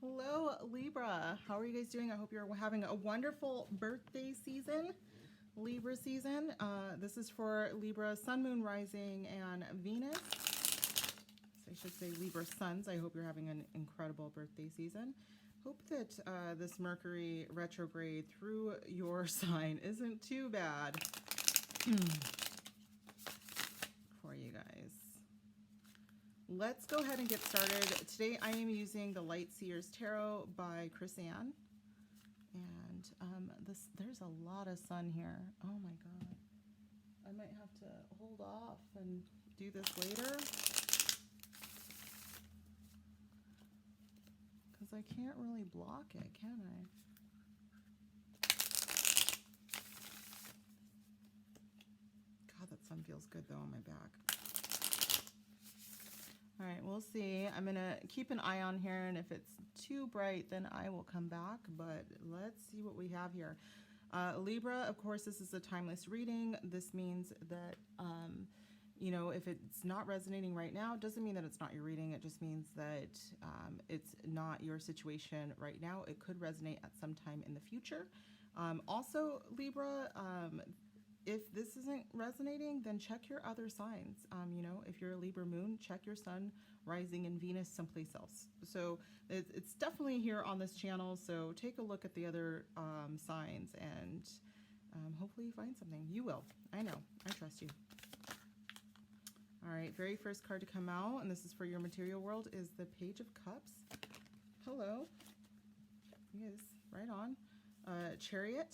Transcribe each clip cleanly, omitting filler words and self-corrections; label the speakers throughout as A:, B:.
A: Hello, Libra. How are you guys doing? I hope you're having a wonderful birthday season, Libra season. This is for Libra, Sun, Moon, Rising, and Venus. So I should say Libra Suns. I hope you're having an incredible birthday season. Hope that this Mercury retrograde through your sign isn't too bad for you guys. Let's go ahead and get started. Today I am using the Light Seers Tarot by Chris Ann. And there's a lot of sun here. Oh my god. I might have to hold off and do this later, because I can't really block it, can I? God, that sun feels good though on my back. All right, we'll see. I'm gonna keep an eye on here, and if it's too bright, then I will come back, but let's see what we have here. Libra, of course, this is a timeless reading. This means that, you know, if it's not resonating right now, it doesn't mean that it's not your reading. It just means that it's not your situation right now. It could resonate at some time in the future. Also, Libra, if this isn't resonating, then check your other signs. You know, if you're a Libra moon, check your sun, rising, and Venus someplace else. So it's definitely here on this channel. So take a look at the other signs, and hopefully you find something. You will. I know. I trust you. All right. Very first card to come out, and this is for your material world, is the Page of Cups. Hello. Yes, right on. Chariot.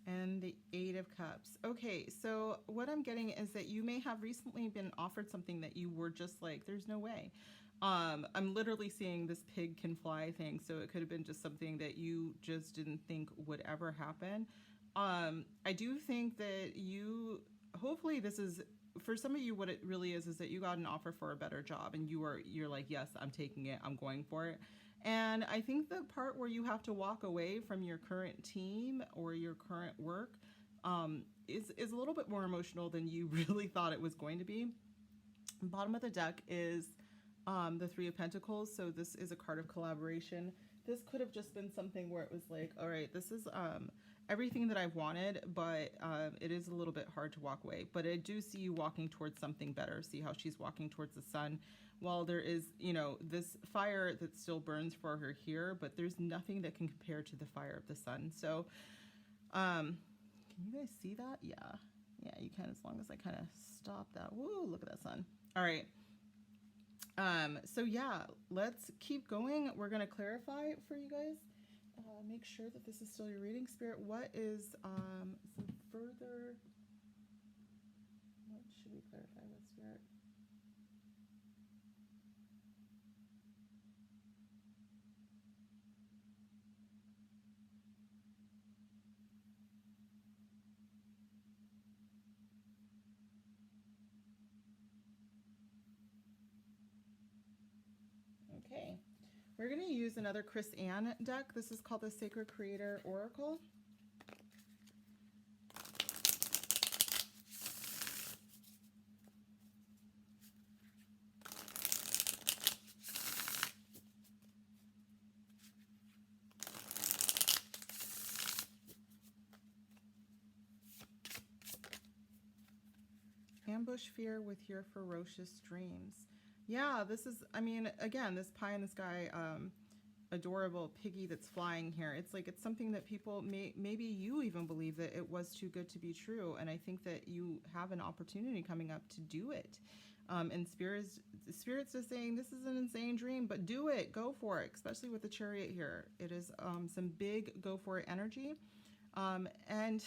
A: And the Eight of Cups. Okay, so what I'm getting is that you may have recently been offered something that you were just like, there's no way. I'm literally seeing this pig can fly thing, so it could have been just something that you just didn't think would ever happen. I do think that you, hopefully this is, for some of you, what it really is that you got an offer for a better job, and you're like, yes, I'm taking it, I'm going for it. And I think the part where you have to walk away from your current team or your current work is a little bit more emotional than you really thought it was going to be. Bottom of the deck is the Three of Pentacles. So this is a card of collaboration. This could have just been something where it was like, all right, this is everything that I've wanted, but it is a little bit hard to walk away. But I do see you walking towards something better. See how she's walking towards the sun. While there is, you know, this fire that still burns for her here, but there's nothing that can compare to the fire of the sun. So, can you guys see that? Yeah. Yeah, you can, as long as I kind of stop that. Woo, look at that sun. All right. So yeah, let's keep going. We're going to clarify for you guys. Make sure that this is still your reading, Spirit. What is some further, what should we clarify with, Spirit? Okay, we're going to use another Chris Ann deck. This is called the Sacred Creator Oracle. Ambush fear with your ferocious dreams. Yeah, this is, I mean, again, this pie in the sky, adorable piggy that's flying here. It's like, it's something that people maybe you even believe that it was too good to be true. And I think that you have an opportunity coming up to do it. And Spirit's just saying, this is an insane dream, but do it, go for it, especially with the Chariot here. It is some big go for it energy. And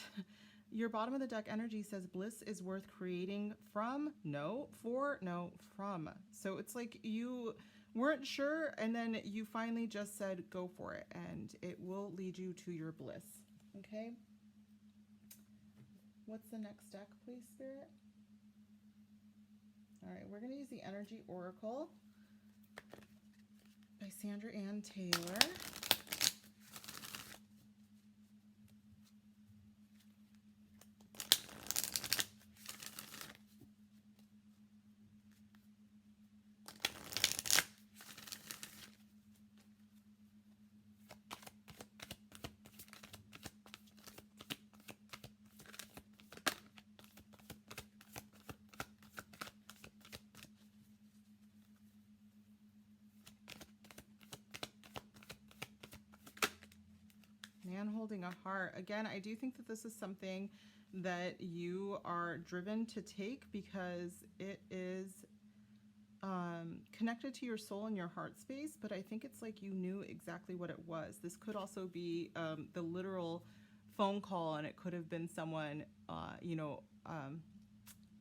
A: your bottom of the deck energy says bliss is worth creating from, no, for, no, from. So it's like you weren't sure, and then you finally just said go for it, and it will lead you to your bliss. Okay? What's the next deck, please, Spirit? All right, we're going to use the Energy Oracle by Sandra Ann Taylor. Man holding a heart. Again, I do think that this is something that you are driven to take because it is connected to your soul and your heart space, but I think it's like you knew exactly what it was. This could also be the literal phone call, and it could have been someone,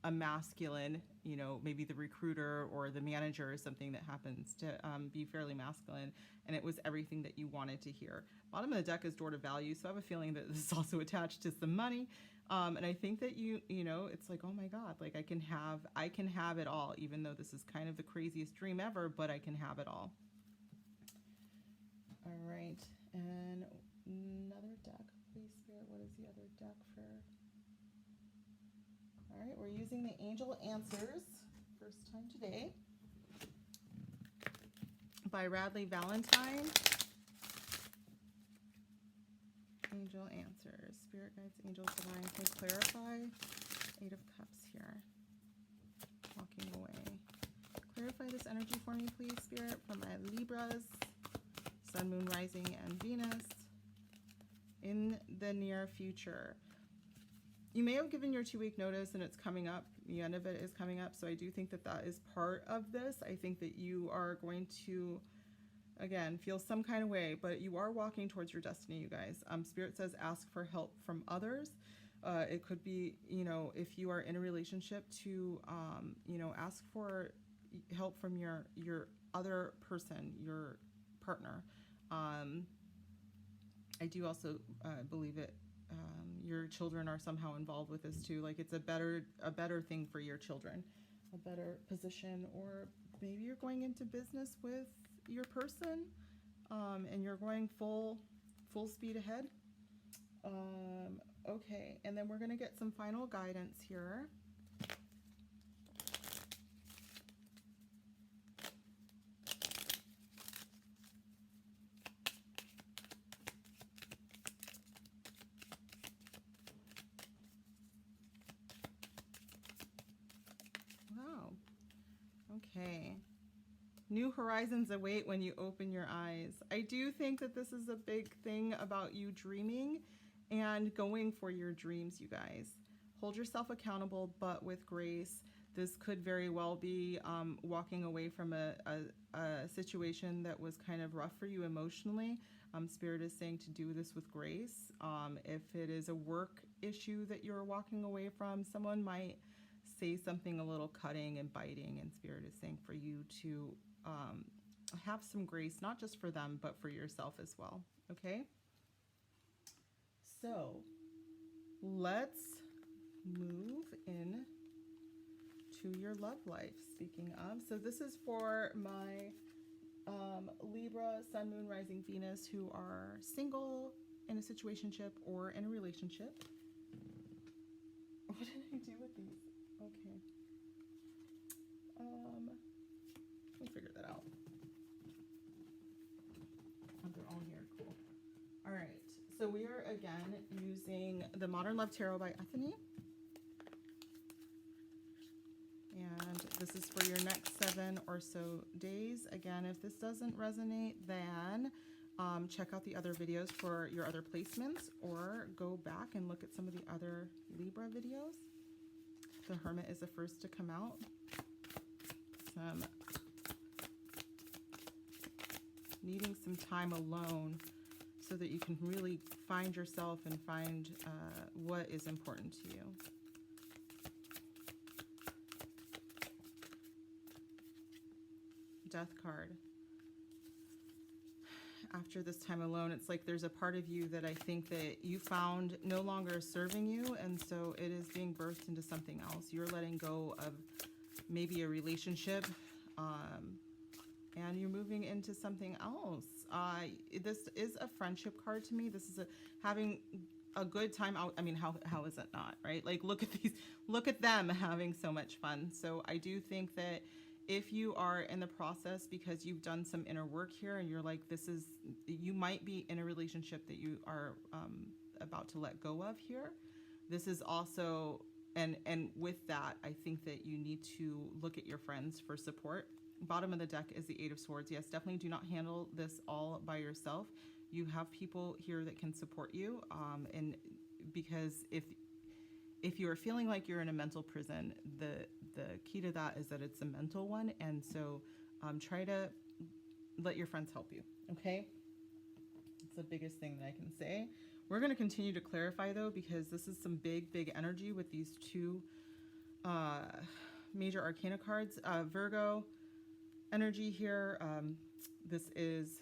A: a masculine, maybe the recruiter or the manager or something that happens to be fairly masculine, and it was everything that you wanted to hear. Bottom of the deck is door to value, so I have a feeling that this is also attached to some money. And I think that it's like, oh my God, like I can have it all, even though this is kind of the craziest dream ever, but I can have it all. All right, and another deck, please, Spirit. What is the other deck for? All right, we're using the Angel Answers, first time today, by Radley Valentine. Angel Answers. Spirit guides, angels, divine. Can you clarify? 8 of Cups here. Walking away. Clarify this energy for me, please, Spirit, for my Libras, Sun, Moon, Rising, and Venus in the near future. You may have given your 2-week notice and it's coming up. The end of it is coming up. So I do think that that is part of this. I think that you are going to, again, feel some kind of way, but you are walking towards your destiny, you guys. Spirit says ask for help from others. It could be, if you are in a relationship to, ask for help from your other person, your partner. I do also believe it. Your children are somehow involved with this too. Like it's a better thing for your children, a better position, or maybe you're going into business with your person, and you're going full speed ahead. Okay, and then we're going to get some final guidance here. Wow. Okay. New horizons await when you open your eyes. I do think that this is a big thing about you dreaming and going for your dreams, you guys. Hold yourself accountable, but with grace. This could very well be walking away from a situation that was kind of rough for you emotionally. Spirit is saying to do this with grace. If it is a work issue that you're walking away from, someone might say something a little cutting and biting, and Spirit is saying for you to have some grace, not just for them, but for yourself as well. Okay? So let's move in to your love life, speaking of. So this is for my Libra, Sun, Moon, Rising, Venus, who are single, in a situationship, or in a relationship. What did I do with these? Okay. We'll figure that out. Oh, they're all here. Cool. All right. So we are, again, using the Modern Love Tarot by Ethany. And this is for your next 7 or so days. Again, if this doesn't resonate, then check out the other videos for your other placements, or go back and look at some of the other Libra videos. The Hermit is the first to come out. Needing some time alone so that you can really find yourself and find what is important to you. Death card. after this time alone, it's like there's a part of you that I think that you found no longer serving you, and so it is being birthed into something else. You're letting go of maybe a relationship, and you're moving into something else. This is a friendship card to me. This is having a good time out. I mean, how is it not, right? Like, look at them having so much fun. So I do think that if you are in the process because you've done some inner work here and you're like, you might be in a relationship that you are about to let go of here. This is also, and with that, I think that you need to look at your friends for support. Bottom of the deck is the Eight of Swords. Yes, definitely do not handle this all by yourself. You have people here that can support you. And because if you are feeling like you're in a mental prison, the key to that is that it's a mental one. And so try to let your friends help you. Okay. It's the biggest thing that I can say. We're going to continue to clarify though, because this is some big energy with these two major arcana cards. Virgo energy here. This is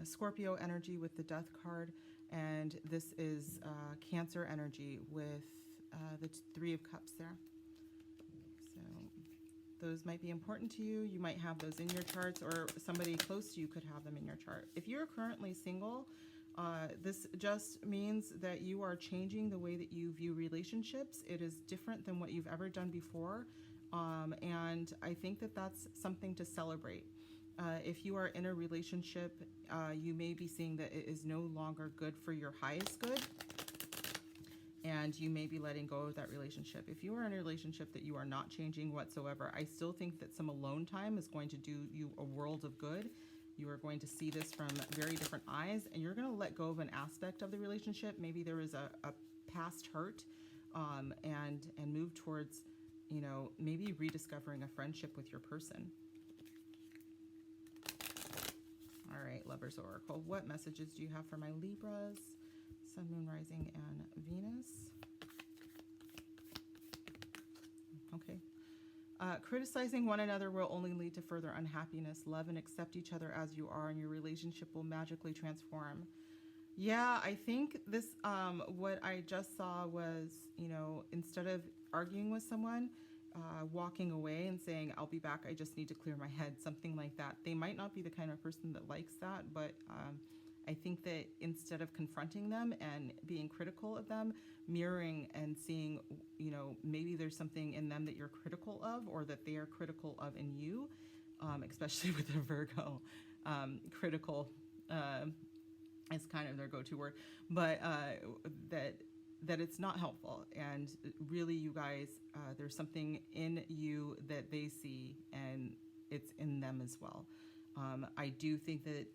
A: Scorpio energy with the Death card, and this is Cancer energy with the Three of Cups there. So those might be important to you. You might have those in your charts, or somebody close to you could have them in your chart. If you're currently single, this just means that you are changing the way that you view relationships. It is different than what you've ever done before. And I think that that's something to celebrate. If you are in a relationship, you may be seeing that it is no longer good for your highest good, and you may be letting go of that relationship. If you are in a relationship that you are not changing whatsoever, I still think that some alone time is going to do you a world of good. You are going to see this from very different eyes, and you're going to let go of an aspect of the relationship. Maybe there is a past hurt, and move towards, maybe rediscovering a friendship with your person. All right, Lovers Oracle. What messages do you have for my Libras, Sun, Moon, Rising, and Venus? Okay. Criticizing one another will only lead to further unhappiness. Love and accept each other as you are, and your relationship will magically transform. Yeah, I think this, what I just saw was, instead of arguing with someone, walking away and saying, I'll be back, I just need to clear my head, something like that. They might not be the kind of person that likes that, but I think that instead of confronting them and being critical of them, mirroring and seeing, maybe there's something in them that you're critical of, or that they are critical of in you, especially with a Virgo. Critical is kind of their go-to word, but that it's not helpful. And really, you guys, there's something in you that they see, and it's in them as well. I do think that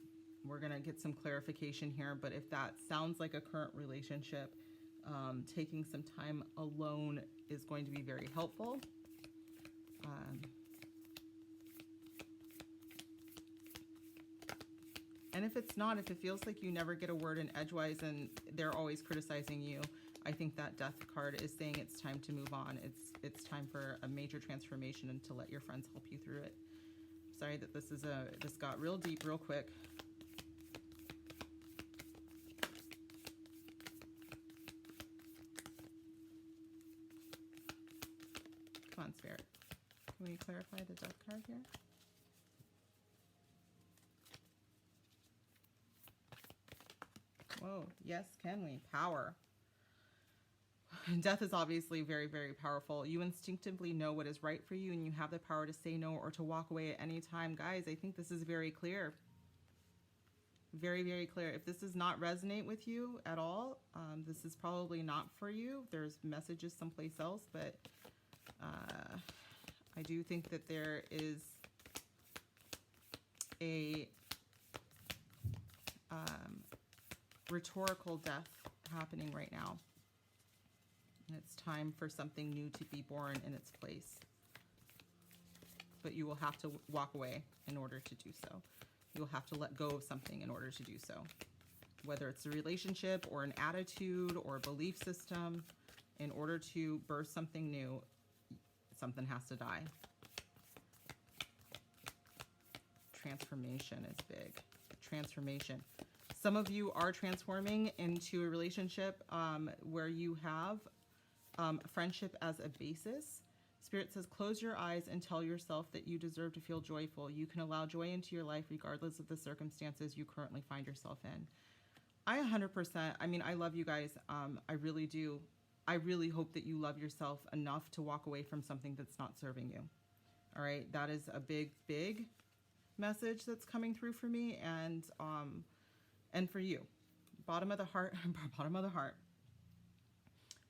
A: we're going to get some clarification here, but if that sounds like a current relationship, taking some time alone is going to be very helpful. And if it's not, if it feels like you never get a word in edgewise and they're always criticizing you, I think that Death card is saying it's time to move on. It's time for a major transformation, and to let your friends help you through it. Sorry that this got real deep real quick. Come on, Spirit. Can we clarify the Death card here? Whoa, yes, can we? Power. Death is obviously very, very powerful. You instinctively know what is right for you, and you have the power to say no or to walk away at any time. Guys, I think this is very clear. Very, very clear. If this does not resonate with you at all, this is probably not for you. There's messages someplace else, but I do think that there is a rhetorical death happening right now. And it's time for something new to be born in its place. But you will have to walk away in order to do so. You'll have to let go of something in order to do so. Whether it's a relationship or an attitude or a belief system, in order to birth something new, something has to die. Transformation is big. Transformation. Some of you are transforming into a relationship where you have friendship as a basis. Spirit says, close your eyes and tell yourself that you deserve to feel joyful. You can allow joy into your life regardless of the circumstances you currently find yourself in. I 100%, I mean, I love you guys. I really do. I really hope that you love yourself enough to walk away from something that's not serving you. All right. That is a big, big message that's coming through for me and for you. Bottom of the heart, bottom of the heart.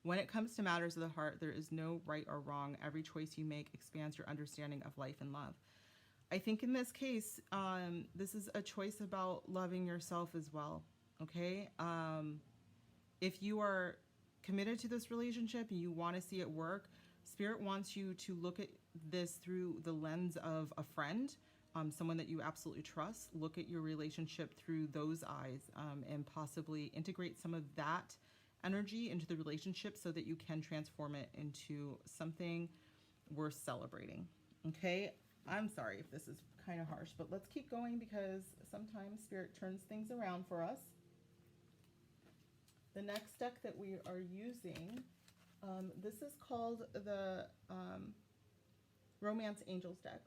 A: When it comes to matters of the heart, there is no right or wrong. Every choice you make expands your understanding of life and love. I think in this case, this is a choice about loving yourself as well. Okay. If you are committed to this relationship and you want to see it work, Spirit wants you to look at this through the lens of a friend, someone that you absolutely trust. Look at your relationship through those eyes, and possibly integrate some of that energy into the relationship so that you can transform it into something worth celebrating. Okay. I'm sorry if this is kind of harsh, but let's keep going because sometimes Spirit turns things around for us. The next deck that we are using, this is called the Romance Angels deck.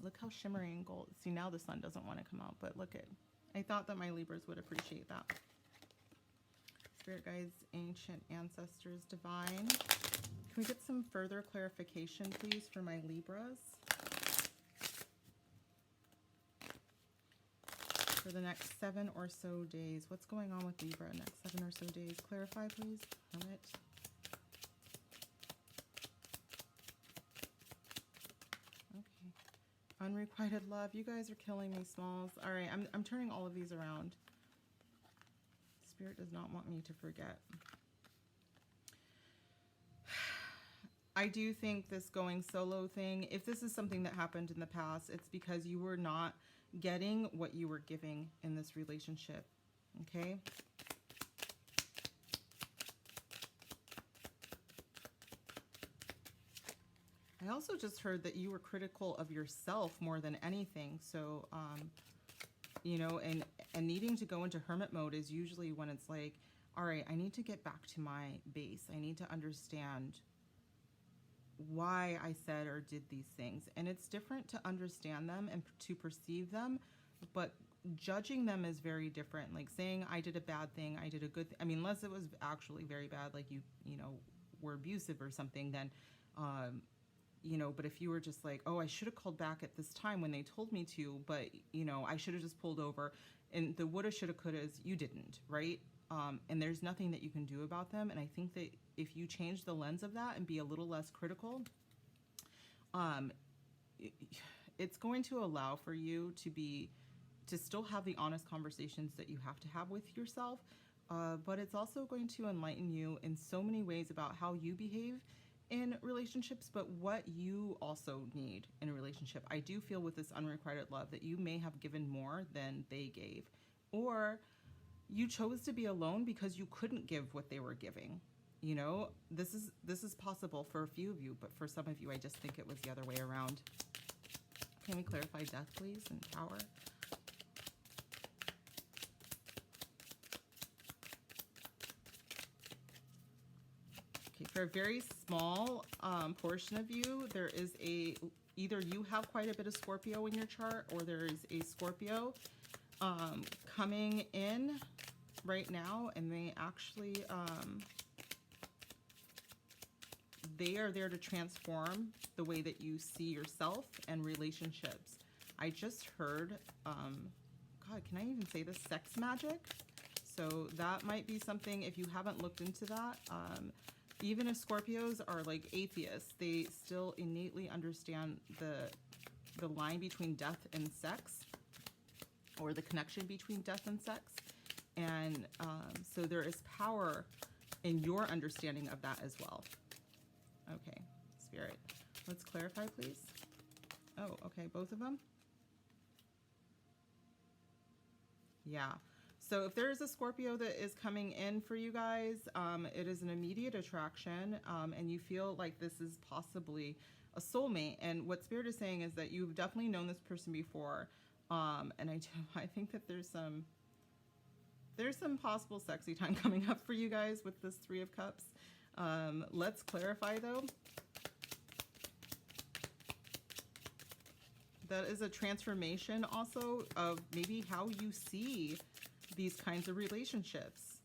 A: Look how shimmering gold. See, now the sun doesn't want to come out, but look at, I thought that my Libras would appreciate that. Spirit guides, ancient ancestors, divine. Can we get some further clarification, please, for my Libras? For the next 7 or so days. What's going on with Libra next 7 or so days? Clarify, please. Hermit. Okay. Unrequited love. You guys are killing me, Smalls. All right, I'm turning all of these around. Spirit does not want me to forget. I do think this going solo thing, if this is something that happened in the past, it's because you were not getting what you were giving in this relationship. Okay. I also just heard that you were critical of yourself more than anything. So, you know, and needing to go into hermit mode is usually when it's like, all right, I need to get back to my base. I need to understand why I said or did these things. And it's different to understand them and to perceive them, but judging them is very different. Like saying I did a bad thing, I did a good thing. I mean, unless it was actually very bad, like you know, were abusive or something, then, you know, but if you were just like, oh, I should have called back at this time when they told me to, but, you know, I should have just pulled over, and the woulda, shoulda, couldas, you didn't, right? And there's nothing that you can do about them. And I think that if you change the lens of that and be a little less critical, it's going to allow for you to still have the honest conversations that you have to have with yourself. But it's also going to enlighten you in so many ways about how you behave in relationships, but what you also need in a relationship. I do feel with this unrequited love that you may have given more than they gave, or you chose to be alone because you couldn't give what they were giving. You know, this is possible for a few of you, but for some of you, I just think it was the other way around. Can we clarify death, please, and Tower? Okay, for a very small portion of you, there is either you have quite a bit of Scorpio in your chart, or there is a Scorpio coming in right now, and they actually they are there to transform the way that you see yourself and relationships. I just heard, God, can I even say this? Sex magic. So that might be something, if you haven't looked into that, even if Scorpios are like atheists, they still innately understand the line between death and sex, or the connection between death and sex. And so there is power in your understanding of that as well. Okay, Spirit, let's clarify, please. Oh, okay, both of them? Yeah. So if there is a Scorpio that is coming in for you guys, it is an immediate attraction, and you feel like this is possibly a soulmate. And what Spirit is saying is that you've definitely known this person before, and I think that there's some possible sexy time coming up for you guys with this Three of Cups. Let's clarify though. That is a transformation also of maybe how you see these kinds of relationships.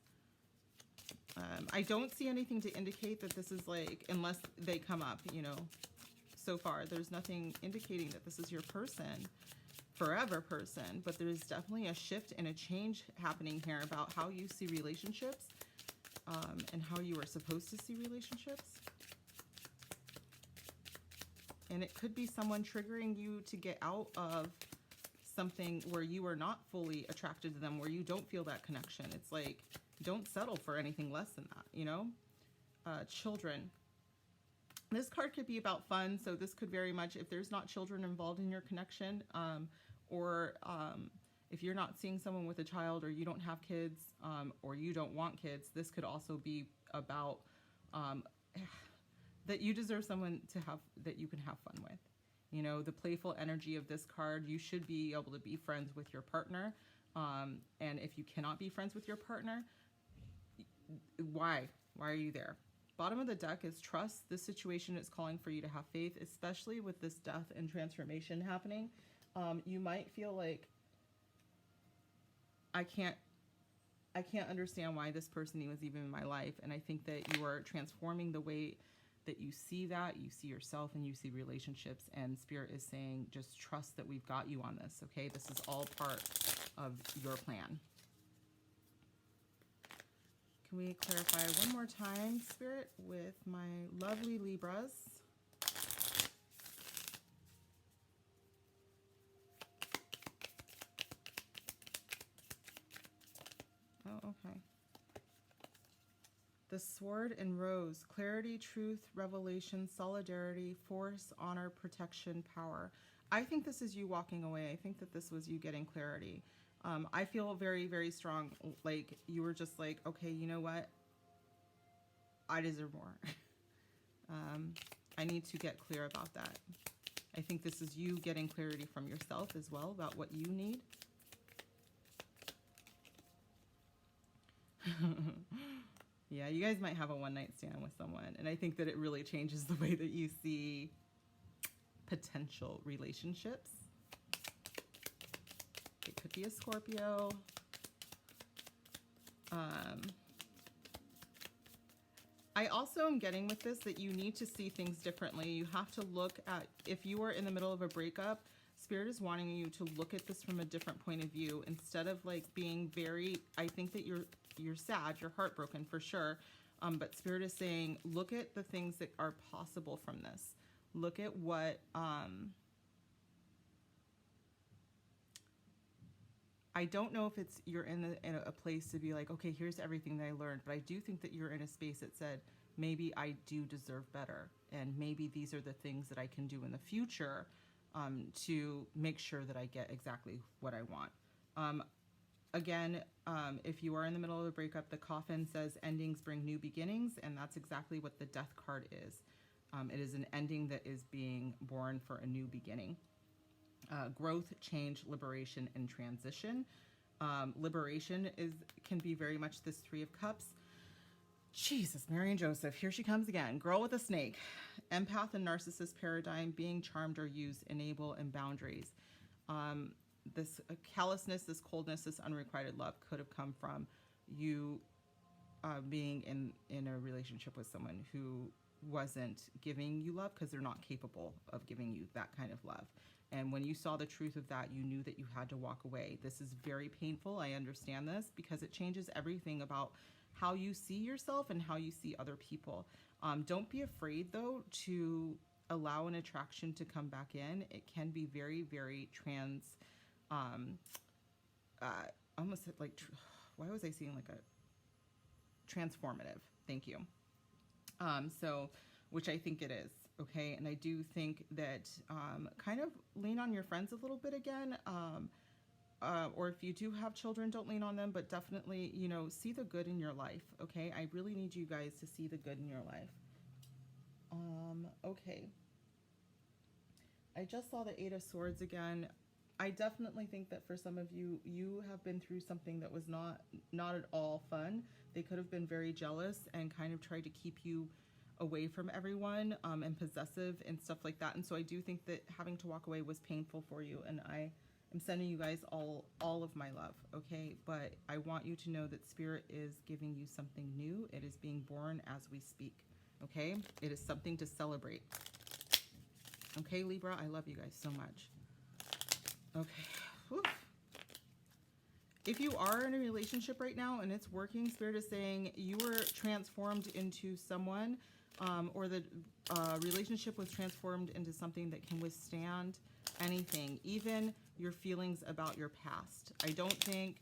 A: I don't see anything to indicate that this is like, unless they come up, you know, so far. There's nothing indicating that this is your person, forever person, but there's definitely a shift and a change happening here about how you see relationships, and how you are supposed to see relationships. And it could be someone triggering you to get out of something where you are not fully attracted to them, where you don't feel that connection. It's like, don't settle for anything less than that, you know? Children. This card could be about fun, so this could very much, if there's not children involved in your connection, or if you're not seeing someone with a child, or you don't have kids, or you don't want kids, this could also be about that you deserve someone to have, that you can have fun with. You know, the playful energy of this card, you should be able to be friends with your partner. And if you cannot be friends with your partner, why? Why are you there? Bottom of the deck is trust. This situation is calling for you to have faith, especially with this death and transformation happening. You might feel like, I can't understand why this person was even in my life. And I think that you are transforming the way that you see that, you see yourself, and you see relationships. And Spirit is saying, just trust that we've got you on this, okay? This is all part of your plan. Can we clarify one more time, Spirit, with my lovely Libras? Oh, okay. The Sword and Rose, clarity, truth, revelation, solidarity, force, honor, protection, power. I think this is you walking away. I think that this was you getting clarity. I feel very, very strong. Like you were just like, okay, you know what? I deserve more. I need to get clear about that. I think this is you getting clarity from yourself as well about what you need. Yeah, you guys might have a one-night stand with someone, and I think that it really changes the way that you see potential relationships. It could be a Scorpio. I also am getting with this that you need to see things differently. You have to look at, if you are in the middle of a breakup, Spirit is wanting you to look at this from a different point of view instead of like being very, I think that you're sad, you're heartbroken for sure. But Spirit is saying, look at the things that are possible from this. Look at what, I don't know if it's, you're in a place to be like, okay, here's everything that I learned. But I do think that you're in a space that said, maybe I do deserve better. And maybe these are the things that I can do in the future to make sure that I get exactly what I want. Again, if you are in the middle of a breakup, the coffin says endings bring new beginnings, and that's exactly what the death card is. It is an ending that is being born for a new beginning. Growth, change, liberation, and transition. Liberation can be very much this Three of Cups. Jesus, Mary and Joseph, here she comes again. Girl with a snake. Empath and narcissist paradigm, being charmed or used, enable, and boundaries. This callousness, this coldness, this unrequited love could have come from you being in a relationship with someone who wasn't giving you love because they're not capable of giving you that kind of love. And when you saw the truth of that, you knew that you had to walk away. This is very painful. I understand this because it changes everything about how you see yourself and how you see other people. Don't be afraid, though, to allow an attraction to come back in. It can be very, very almost like, why was I saying like a transformative? Thank you. So, which I think it is. Okay. And I do think that kind of lean on your friends a little bit again. or if you do have children, don't lean on them, but definitely, you know, see the good in your life, okay? I really need you guys to see the good in your life. Okay. I just saw the Eight of Swords again. I definitely think that for some of you, you have been through something that was not at all fun. They could have been very jealous and kind of tried to keep you away from everyone, and possessive and stuff like that. And so I do think that having to walk away was painful for you, and I am sending you guys all of my love, okay? But I want you to know that Spirit is giving you something new. It is being born as we speak, okay? It is something to celebrate. Okay, Libra, I love you guys so much. Okay. Whew. If you are in a relationship right now and it's working, Spirit is saying you were transformed into someone, or the relationship was transformed into something that can withstand anything, even your feelings about your past. I don't think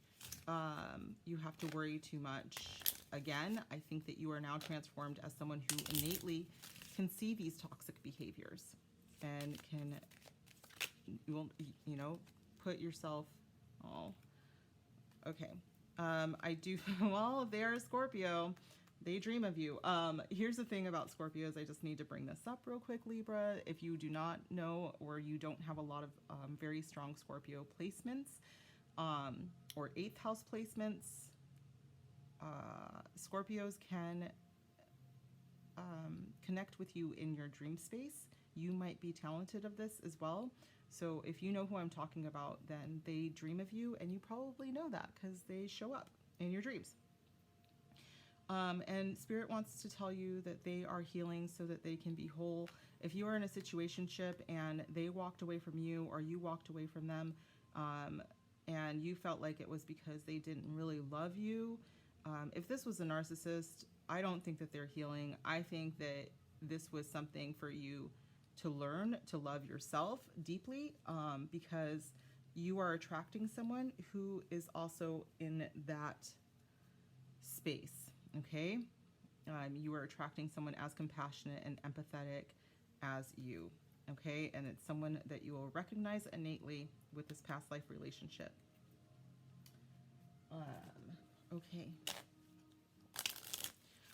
A: you have to worry too much. Again, I think that you are now transformed as someone who innately can see these toxic behaviors and can, you know, put yourself, okay. I do, well, they're a Scorpio. They dream of you. Here's the thing about Scorpios. I just need to bring this up real quick, Libra. If you do not know, or you don't have a lot of very strong Scorpio placements, or 8th house placements, Scorpios can connect with you in your dream space. You might be talented of this as well. So if you know who I'm talking about, then they dream of you, and you probably know that because they show up in your dreams. And Spirit wants to tell you that they are healing so that they can be whole. If you are in a situationship and they walked away from you, or you walked away from them, and you felt like it was because they didn't really love you, if this was a narcissist, I don't think that they're healing. I think that this was something for you to learn to love yourself deeply, because you are attracting someone who is also in that space, okay? You are attracting someone as compassionate and empathetic as you, okay? And it's someone that you will recognize innately with this past life relationship. Okay.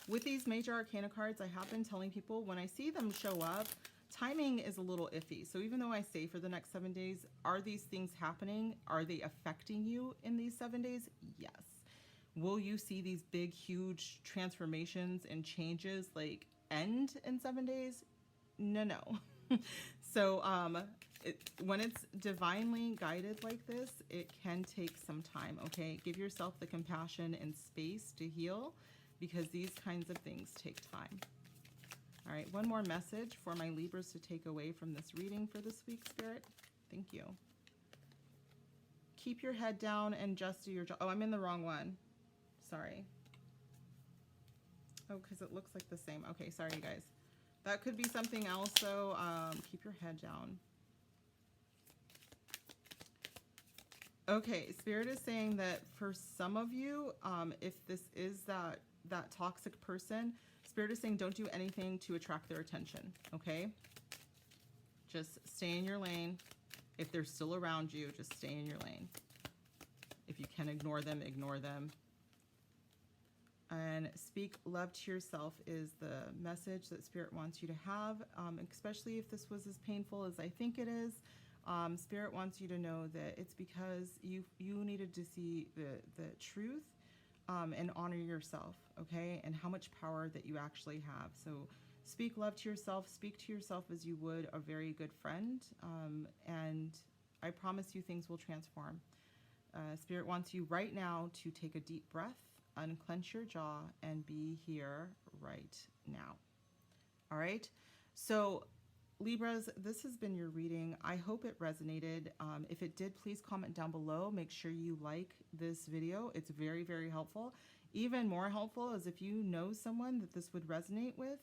A: With these major arcana cards, I have been telling people when I see them show up, timing is a little iffy. So even though I say for the next 7 days, are these things happening? Are they affecting you in these 7 days? Yes. Will you see these big, huge transformations and changes like end in 7 days? No. So when it's divinely guided like this, it can take some time, okay? Give yourself the compassion and space to heal, because these kinds of things take time. All right, one more message for my Libras to take away from this reading for this week, Spirit. Thank you. Keep your head down and just do your job. Oh, I'm in the wrong one. Sorry. Oh, because it looks like the same. Okay, sorry, you guys. That could be something else, though. Keep your head down. Okay, Spirit is saying that for some of you, if this is that toxic person, Spirit is saying don't do anything to attract their attention, okay? Just stay in your lane. If they're still around you, just stay in your lane. If you can ignore them, ignore them. And speak love to yourself is the message that Spirit wants you to have, especially if this was as painful as I think it is. Spirit wants you to know that it's because you needed to see the truth, and honor yourself, okay? And how much power that you actually have. So speak love to yourself. Speak to yourself as you would a very good friend. And I promise you things will transform. Spirit wants you right now to take a deep breath, unclench your jaw, and be here right now. All right? So Libras, this has been your reading. I hope it resonated. If it did, please comment down below. Make sure you like this video. It's very, very helpful. Even more helpful is if you know someone that this would resonate with,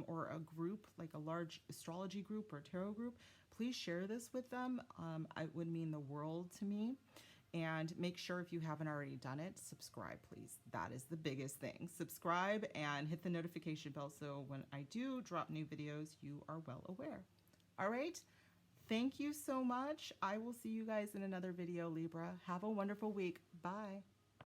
A: or a group, like a large astrology group or tarot group, please share this with them. It would mean the world to me. And make sure, if you haven't already done it, subscribe, please. That is the biggest thing. Subscribe and hit the notification bell so when I do drop new videos, you are well aware. All right? Thank you so much. I will see you guys in another video, Libra. Have a wonderful week. Bye.